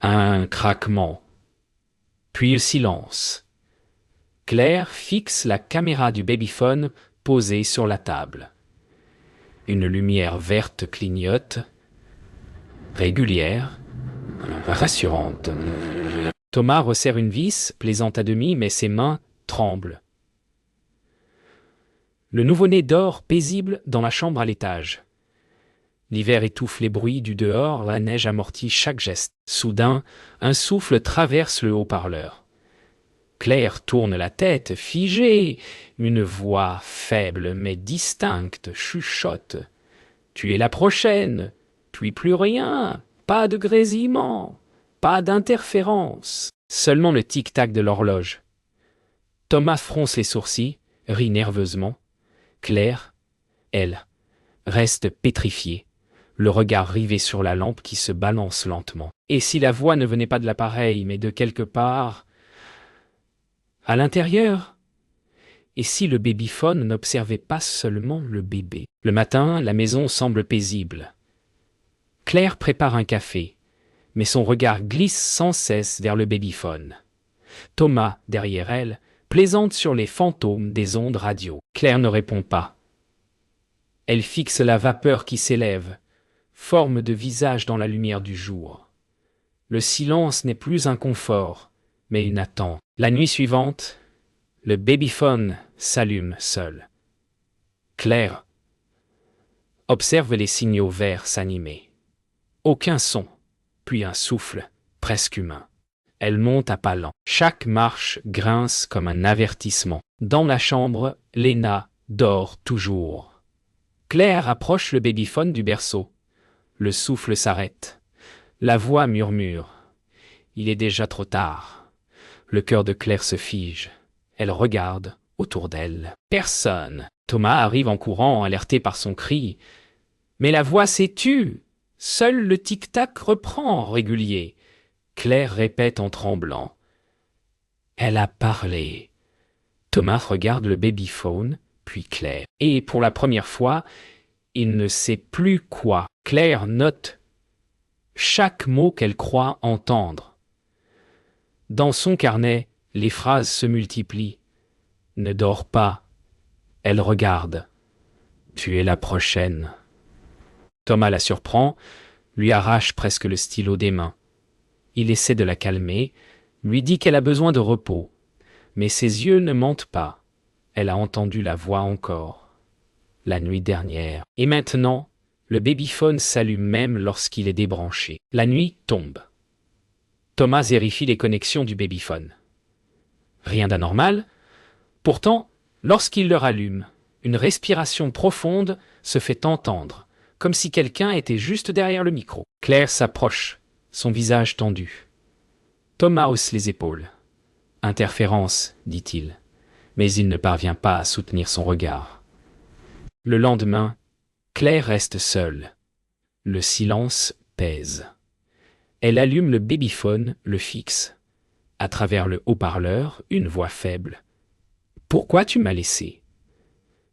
Un craquement, puis le silence. Claire fixe la caméra du babyphone posée sur la table. Une lumière verte clignote, régulière, rassurante. Thomas resserre une vis, plaisante à demi, mais ses mains tremblent. Le nouveau-né dort paisible dans la chambre à l'étage. L'hiver étouffe les bruits du dehors, la neige amortit chaque geste. Soudain, un souffle traverse le haut-parleur. Claire tourne la tête, figée. Une voix faible mais distincte chuchote. « Tu es la prochaine, puis plus rien, pas de grésillement, pas d'interférence. » Seulement le tic-tac de l'horloge. Thomas fronce les sourcils, rit nerveusement. Claire, elle, reste pétrifiée, le regard rivé sur la lampe qui se balance lentement. Et si la voix ne venait pas de l'appareil, mais de quelque part à l'intérieur? Et si le babyphone n'observait pas seulement le bébé? Le matin, la maison semble paisible. Claire prépare un café, mais son regard glisse sans cesse vers le babyphone. Thomas, derrière elle, plaisante sur les fantômes des ondes radio. Claire ne répond pas. Elle fixe la vapeur qui s'élève, forme de visage dans la lumière du jour. Le silence n'est plus un confort, mais une attente. La nuit suivante, le babyphone s'allume seul. Claire observe les signaux verts s'animer. Aucun son, puis un souffle presque humain. Elle monte à pas lents. Chaque marche grince comme un avertissement. Dans la chambre, Léna dort toujours. Claire approche le babyphone du berceau. Le souffle s'arrête. La voix murmure. Il est déjà trop tard. Le cœur de Claire se fige. Elle regarde autour d'elle. Personne. Thomas arrive en courant, alerté par son cri. Mais la voix s'est tue. Seul le tic-tac reprend régulier. Claire répète en tremblant. Elle a parlé. Thomas regarde le babyphone, puis Claire. Et pour la première fois, il ne sait plus quoi. Claire note chaque mot qu'elle croit entendre. Dans son carnet, les phrases se multiplient. Ne dors pas. Elle regarde. Tu es la prochaine. Thomas la surprend, lui arrache presque le stylo des mains. Il essaie de la calmer, lui dit qu'elle a besoin de repos. Mais ses yeux ne mentent pas. Elle a entendu la voix encore. La nuit dernière. Et maintenant, le babyphone s'allume même lorsqu'il est débranché. La nuit tombe. Thomas vérifie les connexions du babyphone. Rien d'anormal. Pourtant, lorsqu'il le rallume, une respiration profonde se fait entendre, comme si quelqu'un était juste derrière le micro. Claire s'approche, son visage tendu. Thomas hausse les épaules. « Interférence, dit-il, mais il ne parvient pas à soutenir son regard. » Le lendemain, Claire reste seule. Le silence pèse. Elle allume le babyphone, le fixe. À travers le haut-parleur, une voix faible. « Pourquoi tu m'as laissé ?»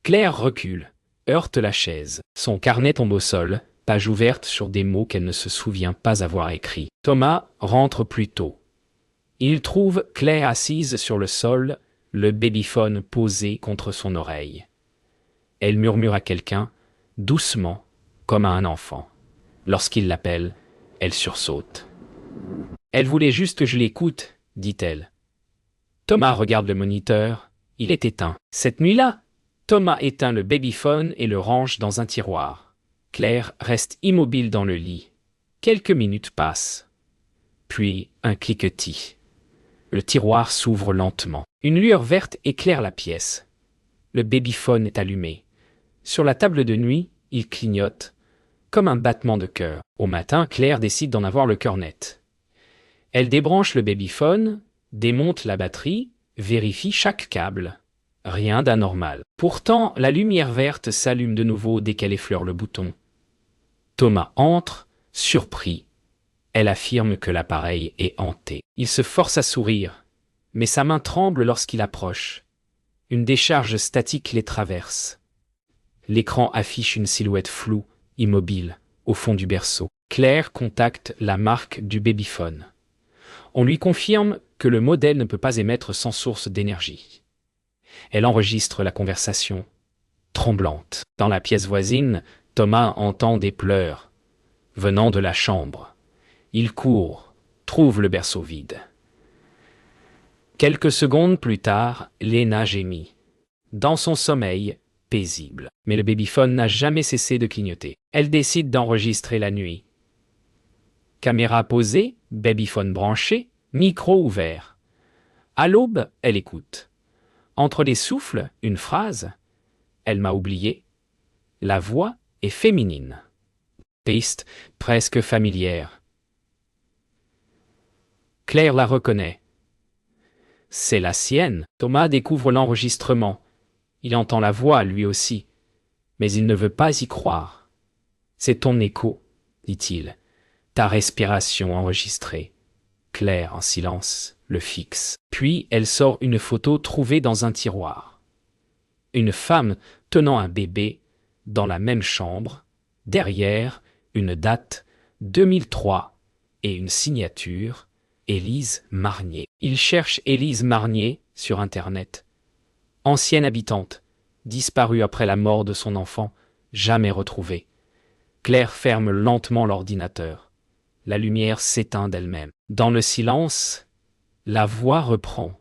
Claire recule, heurte la chaise. Son carnet tombe au sol, page ouverte sur des mots qu'elle ne se souvient pas avoir écrits. Thomas rentre plus tôt. Il trouve Claire assise sur le sol, le babyphone posé contre son oreille. Elle murmure à quelqu'un, doucement, comme à un enfant. Lorsqu'il l'appelle, elle sursaute. « Elle voulait juste que je l'écoute, » dit-elle. Thomas regarde le moniteur. Il est éteint. Cette nuit-là, Thomas éteint le babyphone et le range dans un tiroir. Claire reste immobile dans le lit. Quelques minutes passent. Puis un cliquetis. Le tiroir s'ouvre lentement. Une lueur verte éclaire la pièce. Le babyphone est allumé. Sur la table de nuit, il clignote, comme un battement de cœur. Au matin, Claire décide d'en avoir le cœur net. Elle débranche le babyphone, démonte la batterie, vérifie chaque câble. Rien d'anormal. Pourtant, la lumière verte s'allume de nouveau dès qu'elle effleure le bouton. Thomas entre, surpris. Elle affirme que l'appareil est hanté. Il se force à sourire, mais sa main tremble lorsqu'il approche. Une décharge statique les traverse. L'écran affiche une silhouette floue, immobile, au fond du berceau. Claire contacte la marque du babyphone. On lui confirme que le modèle ne peut pas émettre sans source d'énergie. Elle enregistre la conversation, tremblante. Dans la pièce voisine, Thomas entend des pleurs venant de la chambre. Il court, trouve le berceau vide. Quelques secondes plus tard, Lena gémit, dans son sommeil paisible. Mais le babyphone n'a jamais cessé de clignoter. Elle décide d'enregistrer la nuit. Caméra posée, babyphone branché, micro ouvert. À l'aube, elle écoute. Entre les souffles, une phrase. Elle m'a oublié. La voix est féminine. Piste presque familière. Claire la reconnaît. C'est la sienne. Thomas découvre l'enregistrement. Il entend la voix, lui aussi. Mais il ne veut pas y croire. C'est ton écho, dit-il. Ta respiration enregistrée. Claire, en silence, le fixe. Puis elle sort une photo trouvée dans un tiroir. Une femme tenant un bébé dans la même chambre. Derrière, une date, 2003, et une signature, Élise Marnier. Il cherche Élise Marnier sur Internet. Ancienne habitante, disparue après la mort de son enfant, jamais retrouvée. Claire ferme lentement l'ordinateur. La lumière s'éteint d'elle-même. Dans le silence, la voix reprend.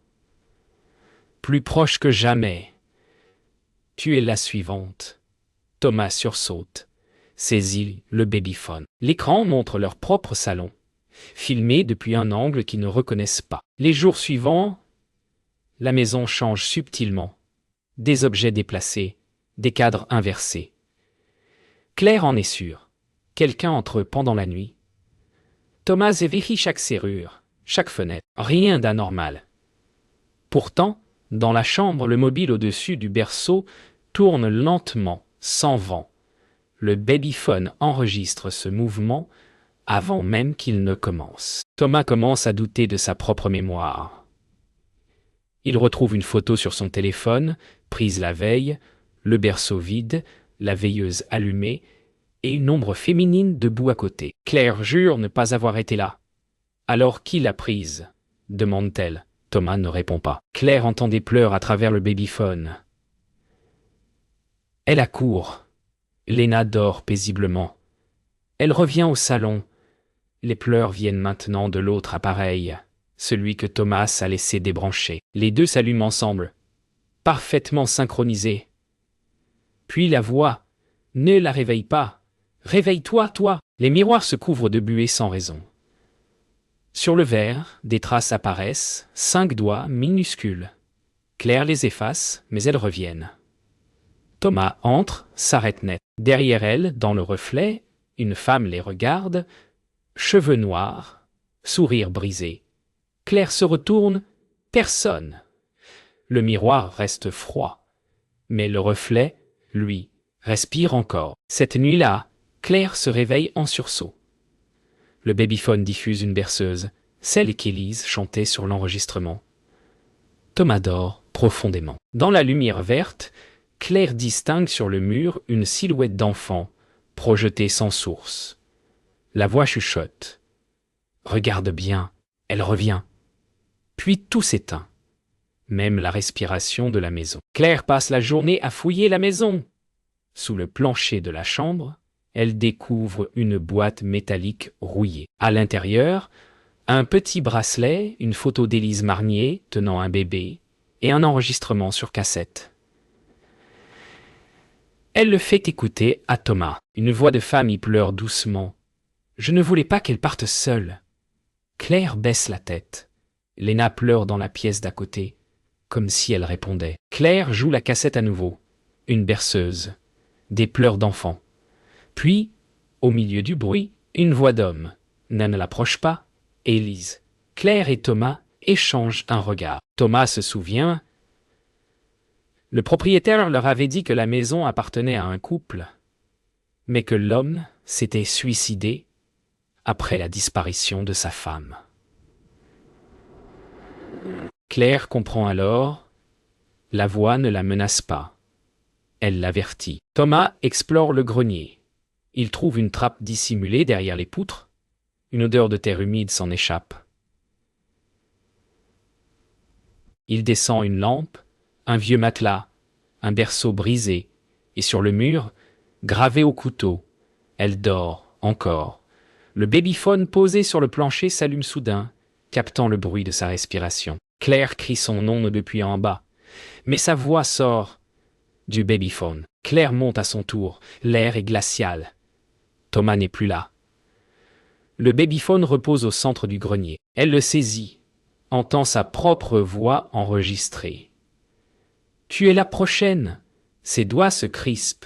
Plus proche que jamais. Tu es la suivante. Thomas sursaute, saisit le babyphone. L'écran montre leur propre salon, filmé depuis un angle qu'ils ne reconnaissent pas. Les jours suivants, la maison change subtilement. Des objets déplacés, des cadres inversés. Claire en est sûre. Quelqu'un entre pendant la nuit. Thomas vérifie chaque serrure, chaque fenêtre. Rien d'anormal. Pourtant, dans la chambre, le mobile au-dessus du berceau tourne lentement, sans vent. Le babyphone enregistre ce mouvement avant même qu'il ne commence. Thomas commence à douter de sa propre mémoire. Il retrouve une photo sur son téléphone, prise la veille, le berceau vide, la veilleuse allumée, et une ombre féminine debout à côté. Claire jure ne pas avoir été là. Alors qui l'a prise ? Demande-t-elle. Thomas ne répond pas. Claire entend des pleurs à travers le babyphone. Elle accourt. Lena dort paisiblement. Elle revient au salon. Les pleurs viennent maintenant de l'autre appareil, celui que Thomas a laissé débrancher. Les deux s'allument ensemble, parfaitement synchronisés. Puis la voix. Ne la réveille pas. Réveille-toi, toi. Les miroirs se couvrent de buée sans raison. Sur le verre, des traces apparaissent, 5 doigts minuscules. Claire les efface, mais elles reviennent. Thomas entre, s'arrête net. Derrière elle, dans le reflet, une femme les regarde, cheveux noirs, sourire brisé. Claire se retourne, personne. Le miroir reste froid, mais le reflet, lui, respire encore. Cette nuit-là, Claire se réveille en sursaut. Le babyphone diffuse une berceuse, celle qu'Élise chantait sur l'enregistrement. Thomas dort profondément. Dans la lumière verte, Claire distingue sur le mur une silhouette d'enfant, projetée sans source. La voix chuchote. Regarde bien, elle revient. Puis tout s'éteint. Même la respiration de la maison. Claire passe la journée à fouiller la maison. Sous le plancher de la chambre, elle découvre une boîte métallique rouillée. À l'intérieur, un petit bracelet, une photo d'Élise Marnier tenant un bébé et un enregistrement sur cassette. Elle le fait écouter à Thomas. Une voix de femme y pleure doucement. Je ne voulais pas qu'elle parte seule. Claire baisse la tête. Lena pleure dans la pièce d'à côté, comme si elle répondait. Claire joue la cassette à nouveau. Une berceuse. Des pleurs d'enfant. Puis, au milieu du bruit, une voix d'homme. Ne l'approche pas. Élise. Claire et Thomas échangent un regard. Thomas se souvient. Le propriétaire leur avait dit que la maison appartenait à un couple, mais que l'homme s'était suicidé après la disparition de sa femme. Claire comprend alors. La voix ne la menace pas. Elle l'avertit. Thomas explore le grenier. Il trouve une trappe dissimulée derrière les poutres. Une odeur de terre humide s'en échappe. Il descend une lampe, un vieux matelas, un berceau brisé, et sur le mur, gravé au couteau, elle dort encore. Le babyphone posé sur le plancher s'allume soudain, captant le bruit de sa respiration. Claire crie son nom depuis en bas, mais sa voix sort du babyphone. Claire monte à son tour, l'air est glacial. Thomas n'est plus là. Le babyphone repose au centre du grenier. Elle le saisit, entend sa propre voix enregistrée. « Tu es la prochaine !» Ses doigts se crispent.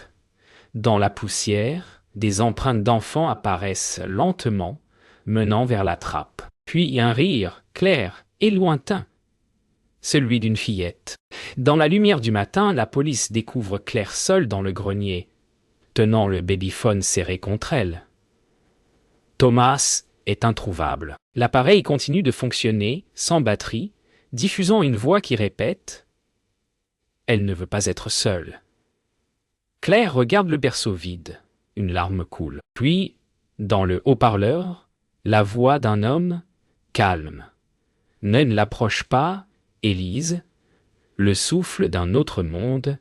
Dans la poussière, des empreintes d'enfants apparaissent lentement, menant vers la trappe. Puis un rire, clair et lointain. Celui d'une fillette. Dans la lumière du matin, la police découvre Claire seule dans le grenier, tenant le babyphone serré contre elle. Thomas est introuvable. L'appareil continue de fonctionner, sans batterie, diffusant une voix qui répète « Elle ne veut pas être seule ». Claire regarde le berceau vide. Une larme coule. Puis, dans le haut-parleur, la voix d'un homme calme. « Ne l'approche pas, Élise », le souffle d'un autre monde,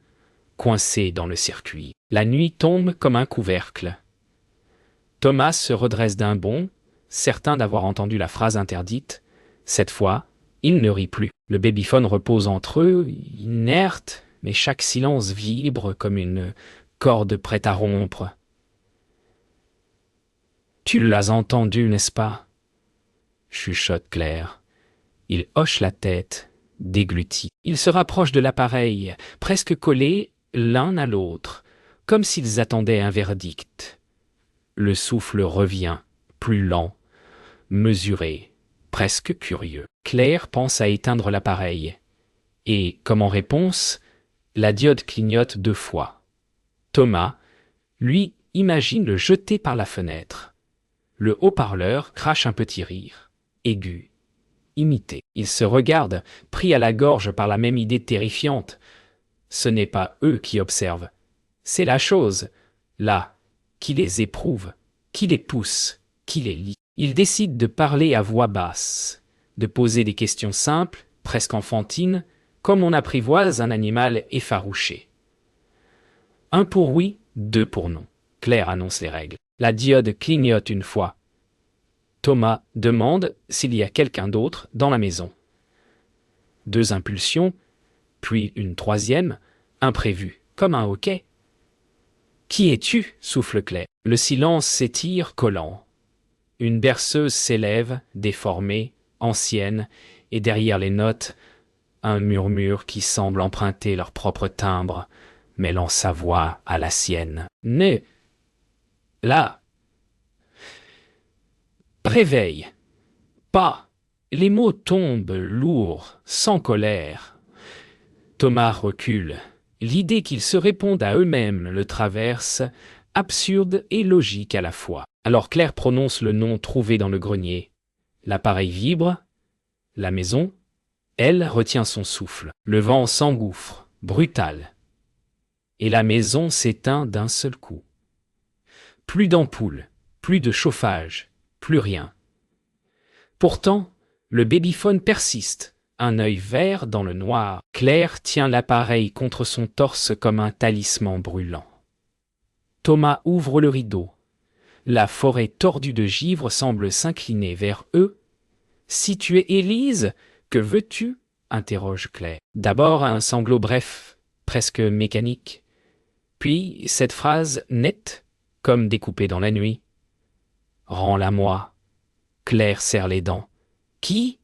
coincé dans le circuit. La nuit tombe comme un couvercle. Thomas se redresse d'un bond, certain d'avoir entendu la phrase interdite. Cette fois, il ne rit plus. Le babyphone repose entre eux, inerte, mais chaque silence vibre comme une corde prête à rompre. « Tu l'as entendu, n'est-ce pas ?» chuchote Claire. Il hoche la tête, dégluti. Ils se rapprochent de l'appareil, presque collés l'un à l'autre, comme s'ils attendaient un verdict. Le souffle revient, plus lent, mesuré, presque curieux. Claire pense à éteindre l'appareil. Et, comme en réponse, la diode clignote 2 fois. Thomas, lui, imagine le jeter par la fenêtre. Le haut-parleur crache un petit rire, aigu, imité. Ils se regardent, pris à la gorge par la même idée terrifiante. Ce n'est pas eux qui observent, c'est la chose, là, qui les éprouve, qui les pousse, qui les lie. Ils décident de parler à voix basse, de poser des questions simples, presque enfantines, comme on apprivoise un animal effarouché. 1 pour oui, 2 pour non. Claire annonce les règles. La diode clignote une fois. Thomas demande s'il y a quelqu'un d'autre dans la maison. 2 impulsions, puis une 3e, imprévue, comme un hoquet. « Qui es-tu » souffle Claire. Le silence s'étire, collant. Une berceuse s'élève, déformée, ancienne, et derrière les notes, un murmure qui semble emprunter leur propre timbre, mêlant sa voix à la sienne. « Né, là, réveille, pas !» Les mots tombent lourds, sans colère. Thomas recule. L'idée qu'ils se répondent à eux-mêmes le traverse, absurde et logique à la fois. Alors Claire prononce le nom trouvé dans le grenier. L'appareil vibre. La maison, elle, retient son souffle. Le vent s'engouffre, brutal. Et la maison s'éteint d'un seul coup. Plus d'ampoules, plus de chauffage, plus rien. Pourtant, le babyphone persiste. Un œil vert dans le noir. Claire tient l'appareil contre son torse comme un talisman brûlant. Thomas ouvre le rideau. La forêt tordue de givre semble s'incliner vers eux. « Si tu es Élise, que veux-tu » interroge Claire. D'abord un sanglot bref, presque mécanique. Puis cette phrase nette, comme découpée dans la nuit. « Rends-la-moi » Claire serre les dents. « Qui »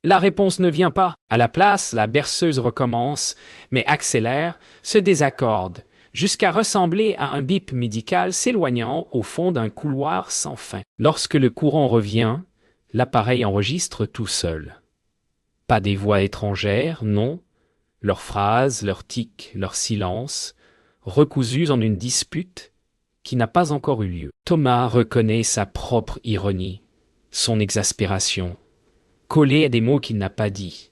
La réponse ne vient pas. À la place, la berceuse recommence, mais accélère, se désaccorde, jusqu'à ressembler à un bip médical s'éloignant au fond d'un couloir sans fin. Lorsque le courant revient, l'appareil enregistre tout seul. Pas des voix étrangères, non. Leurs phrases, leurs tics, leurs silences, recousus en une dispute qui n'a pas encore eu lieu. Thomas reconnaît sa propre ironie, son exaspération, collé à des mots qu'il n'a pas dit.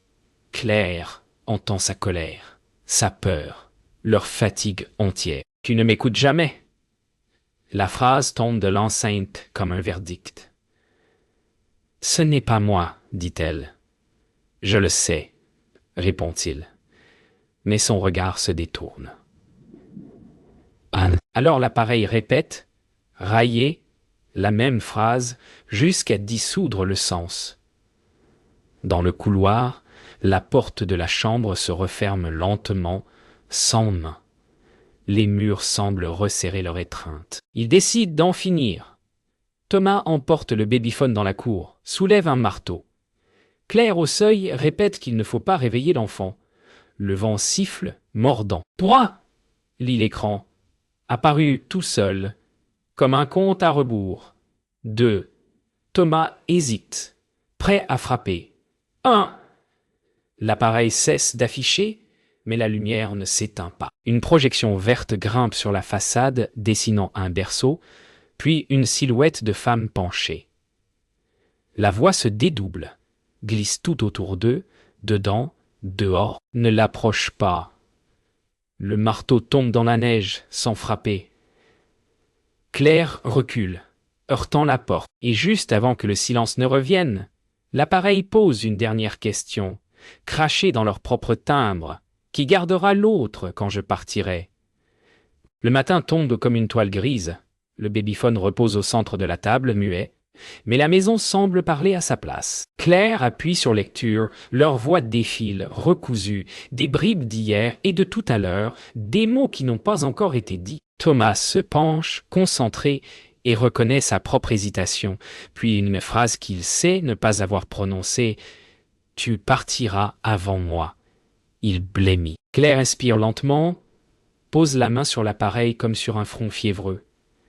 Claire entend sa colère, sa peur, leur fatigue entière. « Tu ne m'écoutes jamais !» La phrase tombe de l'enceinte comme un verdict. « Ce n'est pas moi, dit-elle. Je le sais. répond-il. Mais son regard se détourne. Anne. Alors l'appareil répète, raillé, la même phrase, jusqu'à dissoudre le sens. Dans le couloir, la porte de la chambre se referme lentement, sans main. Les murs semblent resserrer leur étreinte. Il décide d'en finir. Thomas emporte le babyphone dans la cour, soulève un marteau. Claire, au seuil, répète qu'il ne faut pas réveiller l'enfant. Le vent siffle, mordant. « 3 » lit l'écran, apparu tout seul, comme un compte à rebours. 2. Thomas hésite, prêt à frapper. 1. L'appareil cesse d'afficher, mais la lumière ne s'éteint pas. Une projection verte grimpe sur la façade, dessinant un berceau, puis une silhouette de femme penchée. La voix se dédouble, glisse tout autour d'eux, dedans, dehors. Ne l'approche pas. Le marteau tombe dans la neige, sans frapper. Claire recule, heurtant la porte, et juste avant que le silence ne revienne, l'appareil pose une dernière question, crachée dans leur propre timbre. Qui gardera l'autre quand je partirai? Le matin tombe comme une toile grise. Le babyphone repose au centre de la table, muet, mais la maison semble parler à sa place. Claire appuie sur lecture, leur voix défile, recousue, des bribes d'hier et de tout à l'heure, des mots qui n'ont pas encore été dits. Thomas se penche, concentré, et reconnaît sa propre hésitation, puis une phrase qu'il sait ne pas avoir prononcée. « Tu partiras avant moi. » Il blêmit. Claire inspire lentement, pose la main sur l'appareil comme sur un front fiévreux.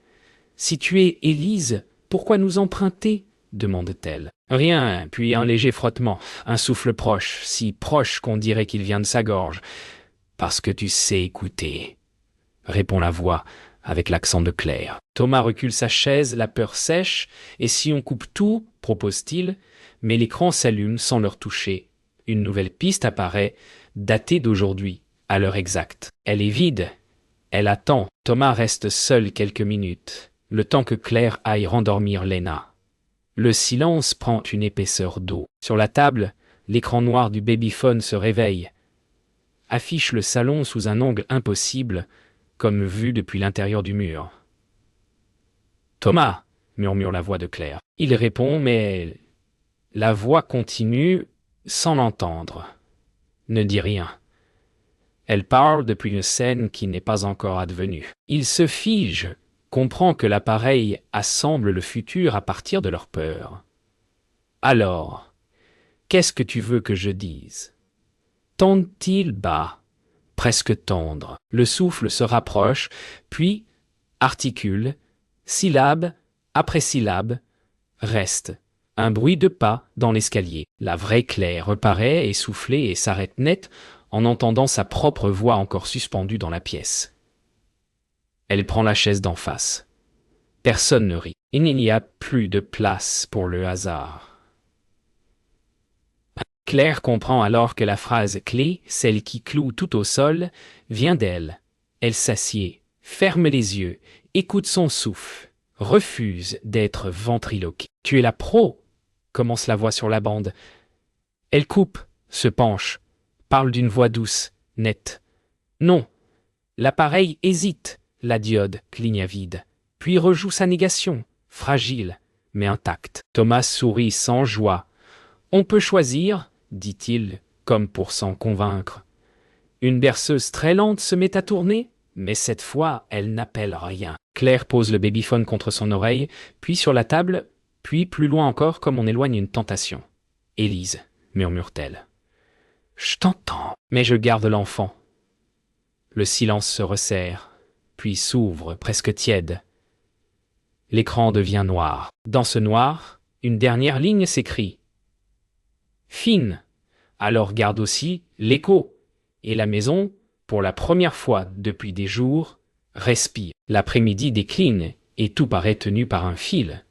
« Si tu es Élise, pourquoi nous emprunter ?» demande-t-elle. Rien, puis un léger frottement, un souffle proche, si proche qu'on dirait qu'il vient de sa gorge. « Parce que tu sais écouter, » répond la voix, avec l'accent de Claire. Thomas recule sa chaise, la peur sèche, et si on coupe tout, propose-t-il, mais l'écran s'allume sans leur toucher. Une nouvelle piste apparaît, datée d'aujourd'hui, à l'heure exacte. Elle est vide. Elle attend. Thomas reste seul quelques minutes, le temps que Claire aille rendormir Lena. Le silence prend une épaisseur d'eau. Sur la table, l'écran noir du babyphone se réveille, affiche le salon sous un angle impossible, comme vu depuis l'intérieur du mur. « Thomas !» murmure la voix de Claire. Il répond, mais la voix continue sans l'entendre. Ne dit rien. Elle parle depuis une scène qui n'est pas encore advenue. Il se fige, comprend que l'appareil assemble le futur à partir de leur peur. Alors, qu'est-ce que tu veux que je dise? Tente-t-il bas, presque tendre. Le souffle se rapproche, puis articule, syllabe après syllabe, reste. Un bruit de pas dans l'escalier. La vraie Claire reparaît, essoufflée, et s'arrête net en entendant sa propre voix encore suspendue dans la pièce. Elle prend la chaise d'en face. Personne ne rit. Il n'y a plus de place pour le hasard. Claire comprend alors que la phrase clé, celle qui cloue tout au sol, vient d'elle. Elle s'assied, ferme les yeux, écoute son souffle, refuse d'être ventriloquée. « Tu es la pro !» commence la voix sur la bande. Elle coupe, se penche, parle d'une voix douce, nette. Non, l'appareil hésite, la diode cligna vide, puis rejoue sa négation, fragile, mais intacte. Thomas sourit sans joie. On peut choisir, dit-il, comme pour s'en convaincre. Une berceuse très lente se met à tourner, mais cette fois, elle n'appelle rien. Claire pose le babyphone contre son oreille, puis sur la table, puis plus loin encore comme on éloigne une tentation. « Élise, » murmure-t-elle. « Je t'entends, mais je garde l'enfant. » Le silence se resserre, puis s'ouvre, presque tiède. L'écran devient noir. Dans ce noir, une dernière ligne s'écrit. Fine. Alors garde aussi l'écho. Et la maison, pour la première fois depuis des jours, respire. L'après-midi décline et tout paraît tenu par un fil.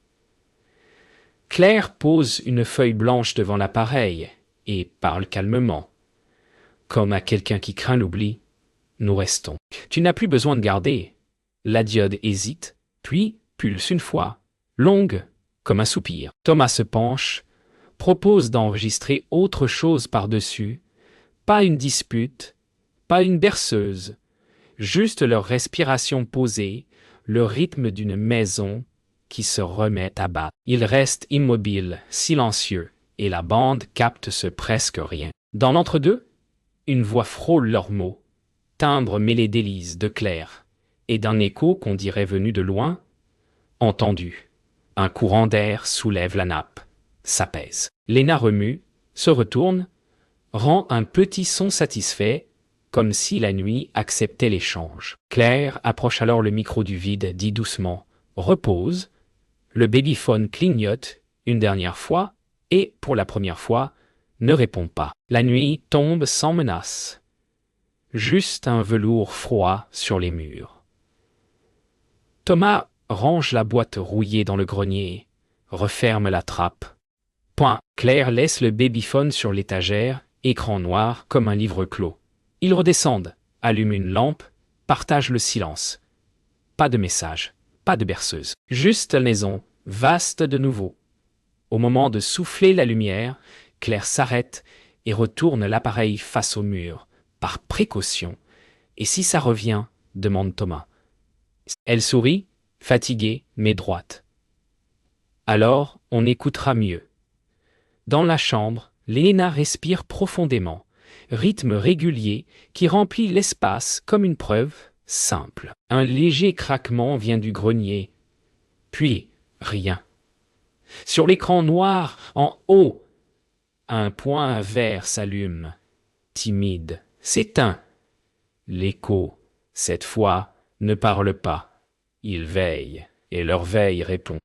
Claire pose une feuille blanche devant l'appareil et parle calmement. Comme à quelqu'un qui craint l'oubli, nous restons. Tu n'as plus besoin de garder. La diode hésite, puis pulse une fois, longue comme un soupir. Thomas se penche, propose d'enregistrer autre chose par-dessus, Pas une dispute, pas une berceuse, juste leur respiration posée, le rythme d'une maison qui se remet à battre. Ils restent immobiles, silencieux, et la bande capte ce presque rien. Dans l'entre-deux, une voix frôle leurs mots, timbre mêlé d'Élise, de Claire, et d'un écho qu'on dirait venu de loin, entendu. Un courant d'air soulève la nappe, s'apaise. Léna remue, se retourne, rend un petit son satisfait, comme si la nuit acceptait l'échange. Claire approche alors le micro du vide, dit doucement « Repose ». Le babyphone clignote une dernière fois et, pour la première fois, ne répond pas. La nuit tombe sans menace. Juste un velours froid sur les murs. Thomas range la boîte rouillée dans le grenier, referme la trappe. Point. Claire laisse le babyphone sur l'étagère, écran noir comme un livre clos. Ils redescendent, allument une lampe, partagent le silence. Pas de message, pas de berceuse. Juste la maison, vaste de nouveau. Au moment de souffler la lumière, Claire s'arrête et retourne l'appareil face au mur, par précaution. Et si ça revient, demande Thomas. Elle sourit, fatiguée mais droite. Alors, on écoutera mieux. Dans la chambre, Léna respire profondément, rythme régulier qui remplit l'espace comme une preuve simple. Un léger craquement vient du grenier, puis rien. Sur l'écran noir, en haut, un point vert s'allume, timide, s'éteint. L'écho, cette fois, ne parle pas. Il veille, et leur veille répond.